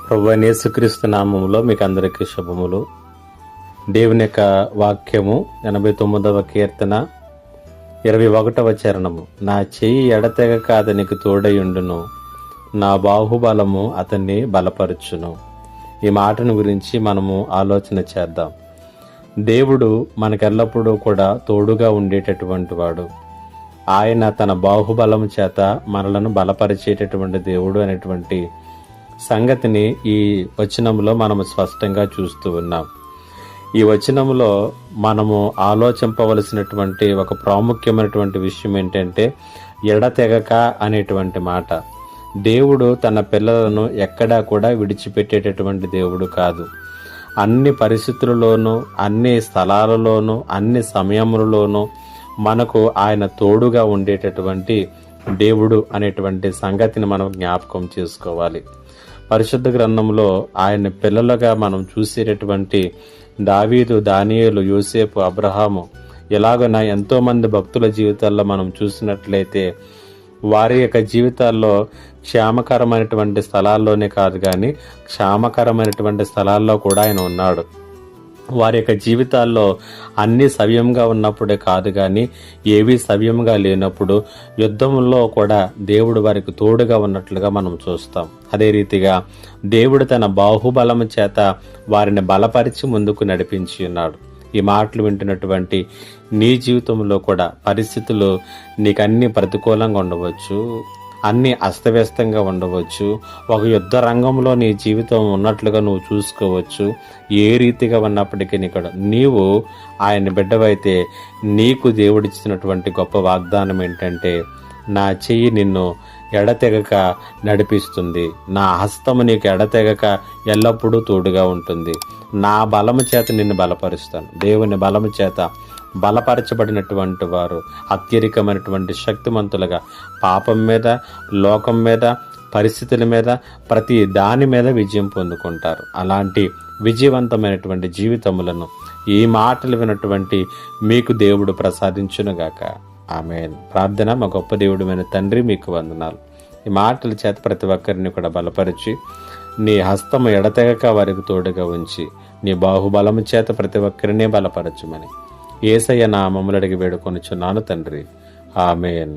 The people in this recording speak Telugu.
ప్రభువైన యేసుక్రీస్తు నామములో మీకు అందరికీ శుభములు. దేవుని యొక్క వాక్యము 89వ కీర్తన 21వ చరణము. నా చెయ్యి ఎడతెగక అతనికి తోడయుండును, నా బాహుబలము అతన్ని బలపరచును. ఈ మాటను గురించి మనము ఆలోచన చేద్దాం. దేవుడు మనకెల్లప్పుడూ కూడా తోడుగా ఉండేటటువంటి వాడు. ఆయన తన బాహుబలం చేత మనలను బలపరిచేటటువంటి దేవుడు అనేటువంటి సంగతిని ఈ వచనంలో మనము స్పష్టంగా చూస్తూ ఉన్నాం. ఈ వచనంలో మనము ఆలోచింపవలసినటువంటి ఒక ప్రాముఖ్యమైనటువంటి విషయం ఏంటంటే ఎడతెగక అనేటువంటి మాట. దేవుడు తన పిల్లలను ఎక్కడా కూడా విడిచిపెట్టేటటువంటి దేవుడు కాదు. అన్ని పరిస్థితులలోనూ, అన్ని స్థలాలలోనూ, అన్ని సమయములలోనూ మనకు ఆయన తోడుగా ఉండేటటువంటి దేవుడు అనేటువంటి సంగతిని మనం జ్ఞాపకం చేసుకోవాలి. పరిశుద్ధ గ్రంథంలో ఆయన పిల్లలుగా మనం చూసేటటువంటి దావీదు, దానియేలు, యోసేపు, అబ్రహాము ఇలాగన ఎంతో మంది భక్తుల జీవితాల్లో మనం చూసినట్లయితే వారి యొక్క జీవితాల్లో క్షేమకరమైనటువంటి స్థలాల్లోనే కాదు కానీ క్షేమకరమైనటువంటి స్థలాల్లో కూడా ఆయన ఉన్నాడు. వారి యొక్క జీవితాల్లో అన్ని సవ్యంగా ఉన్నప్పుడే కాదు కానీ ఏవి సవ్యంగా లేనప్పుడు యుద్ధంలో కూడా దేవుడు వారికి తోడుగా ఉన్నట్లుగా మనం చూస్తాం. అదే రీతిగా దేవుడు తన బాహుబలము చేత వారిని బలపరిచి ముందుకు నడిపించి ఉన్నాడు. ఈ మాటలు వింటున్నటువంటి నీ జీవితంలో కూడా పరిస్థితులు నీకు అన్ని ప్రతికూలంగా ఉండవచ్చు, అన్ని అస్తవ్యస్తంగా ఉండవచ్చు, ఒక యుద్ధ రంగంలో నీ జీవితం ఉన్నట్లుగా నువ్వు చూసుకోవచ్చు. ఏ రీతిగా ఉన్నప్పటికీ కూడా నీవు ఆయన బిడ్డవైతే నీకు దేవుడిచ్చినటువంటి గొప్ప వాగ్దానం ఏంటంటే నా చెయ్యి నిన్ను ఎడతెగక నడిపిస్తుంది, నా హస్తము నీకు ఎడతెగక ఎల్లప్పుడూ తోడుగా ఉంటుంది, నా బలము చేత నిన్ను బలపరుస్తాను. దేవుని బలము చేత బలపరచబడినటువంటి వారు అత్యధికమైనటువంటి శక్తిమంతులుగా పాపం మీద, లోకం మీద, పరిస్థితుల మీద, ప్రతి దాని మీద విజయం పొందుకుంటారు. అలాంటి విజయవంతమైనటువంటి జీవితములను ఈ మాటలు వినటువంటి మీకు దేవుడు ప్రసాదించునుగాక. ఆమేన్. ప్రార్థన. మా గొప్ప దేవుడైన తండ్రి, మీకు వందనాలు. ఈ మాటల చేత ప్రతి ఒక్కరిని కూడా బలపరిచి నీ హస్తము ఎడతెగక వారికి తోడుగా ఉంచి నీ బాహుబలము చేత ప్రతి ఒక్కరినే బలపరచుమని యేసయ్య నామములో అడిగి వేడుకొనుచున్నాను తండ్రి. ఆమేన్.